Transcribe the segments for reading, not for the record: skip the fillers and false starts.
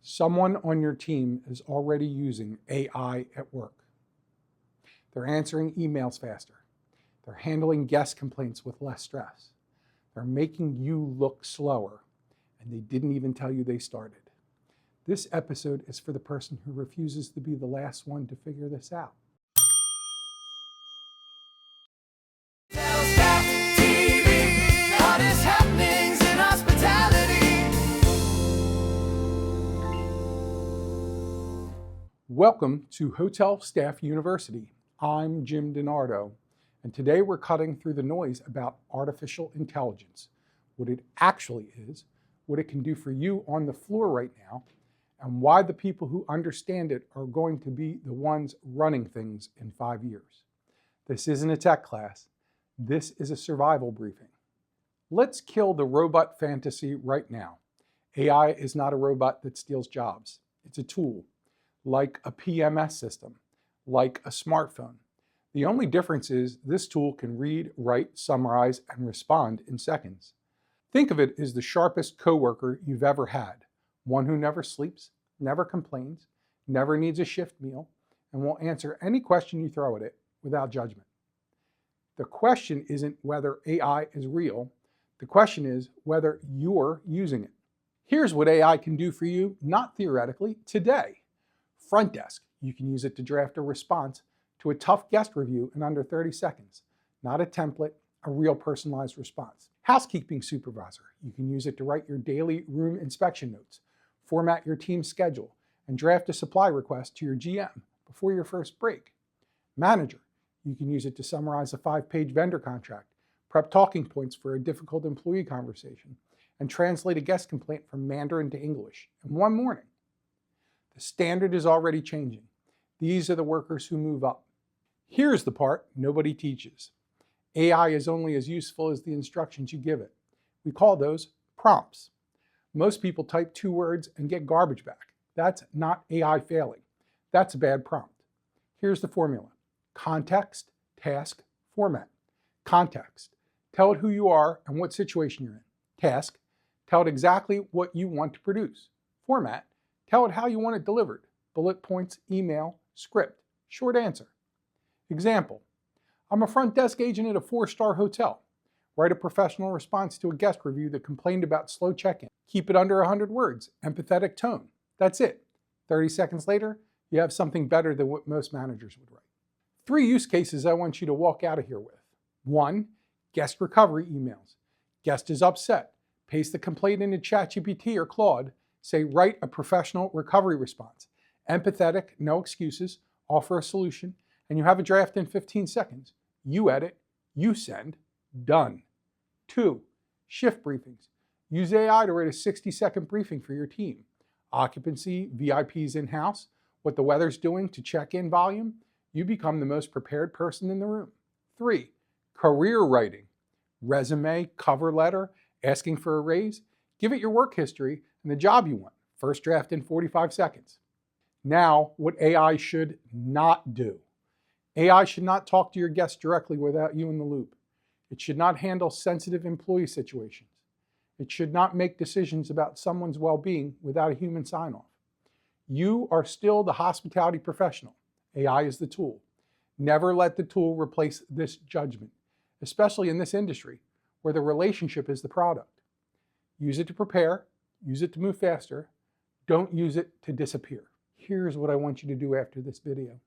Someone on your team is already using AI at work. They're answering emails faster. They're handling guest complaints with less stress. They're making you look slower, and they didn't even tell you they started. This episode is for the person who refuses to be the last one to figure this out. HotelStaff TV, hottest happenings in hospitality. Welcome to HotelStaff University. I'm Jim DiNardo, and today we're cutting through the noise about artificial intelligence, what it actually is, what it can do for you on the floor right now, and why the people who understand it are going to be the ones running things in 5 years. This isn't a tech class. This is a survival briefing. Let's kill the robot fantasy right now. AI is not a robot that steals jobs. It's a tool, like a PMS system, like a smartphone. The only difference is this tool can read, write, summarize, and respond in seconds. Think of it as the sharpest coworker you've ever had, one who never sleeps, never complains, never needs a shift meal, and will answer any question you throw at it without judgment. The question isn't whether AI is real. The question is whether you're using it. Here's what AI can do for you, not theoretically, today. Front desk, you can use it to draft a response to a tough guest review in under 30 seconds. Not a template, a real personalized response. Housekeeping supervisor, you can use it to write your daily room inspection notes, format your team's schedule, and draft a supply request to your GM before your first break. Manager, you can use it to summarize a 5-page vendor contract, prep talking points for a difficult employee conversation, and translate a guest complaint from Mandarin to English in one morning. The standard is already changing. These are the workers who move up. Here's the part nobody teaches. AI is only as useful as the instructions you give it. We call those prompts. Most people type 2 words and get garbage back. That's not AI failing. That's a bad prompt. Here's the formula. Context, task, format. Context. Tell it who you are and what situation you're in. Task. Tell it exactly what you want to produce. Format. Tell it how you want it delivered. Bullet points, email, script. Short answer. Example. I'm a front desk agent at a 4-star hotel. Write a professional response to a guest review that complained about slow check-in. Keep it under 100 words. Empathetic tone. That's it. 30 seconds later, you have something better than what most managers would write. 3 use cases I want you to walk out of here with. 1, guest recovery emails. Guest is upset. Paste the complaint into ChatGPT or Claude. Say, write a professional recovery response. Empathetic, no excuses, offer a solution, and you have a draft in 15 seconds. You edit, you send, done. 2, shift briefings. Use AI to write a 60-second briefing for your team. Occupancy, VIPs in-house, what the weather's doing to check-in volume. You become the most prepared person in the room. 3, career writing. Resume, cover letter, asking for a raise. Give it your work history and the job you want. First draft in 45 seconds. Now, what AI should not do. AI should not talk to your guests directly without you in the loop. It should not handle sensitive employee situations. It should not make decisions about someone's well-being without a human sign-off. You are still the hospitality professional. AI is the tool. Never let the tool replace this judgment, especially in this industry where the relationship is the product. Use it to prepare. Use it to move faster. Don't use it to disappear. Here's what I want you to do after this video.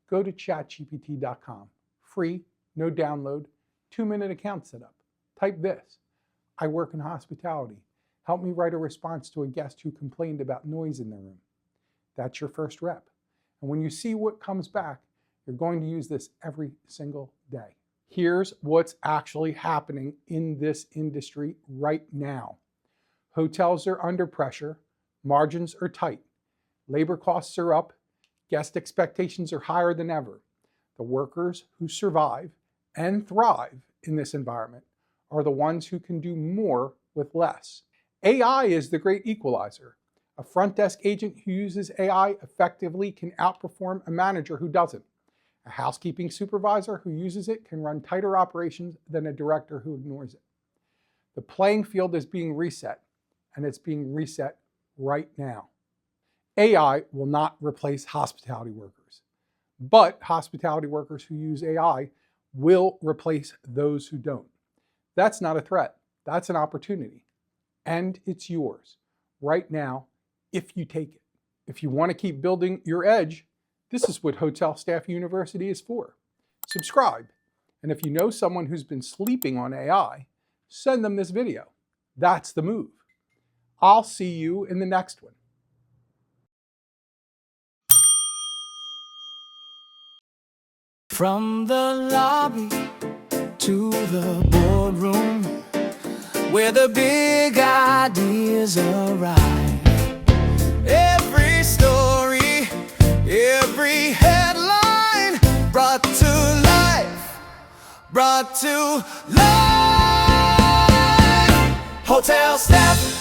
Go to chatgpt.com. Free, no download, 2-minute account setup. Type this. I work in hospitality. Help me write a response to a guest who complained about noise in their room. That's your first rep. And when you see what comes back, you're going to use this every single day. Here's what's actually happening in this industry right now. Hotels are under pressure, margins are tight, labor costs are up, guest expectations are higher than ever. The workers who survive and thrive in this environment are the ones who can do more with less. AI is the great equalizer. A front desk agent who uses AI effectively can outperform a manager who doesn't. A housekeeping supervisor who uses it can run tighter operations than a director who ignores it. The playing field is being reset, and it's being reset right now. AI will not replace hospitality workers, but hospitality workers who use AI will replace those who don't. That's not a threat. That's an opportunity. And it's yours right now if you take it. If you want to keep building your edge, this is what HotelStaff University is for. Subscribe. And if you know someone who's been sleeping on AI, send them this video. That's the move. I'll see you in the next one. From the lobby to the boardroom, where the big ideas arrive. Every story, every headline brought to life, brought to life. Hotel Staff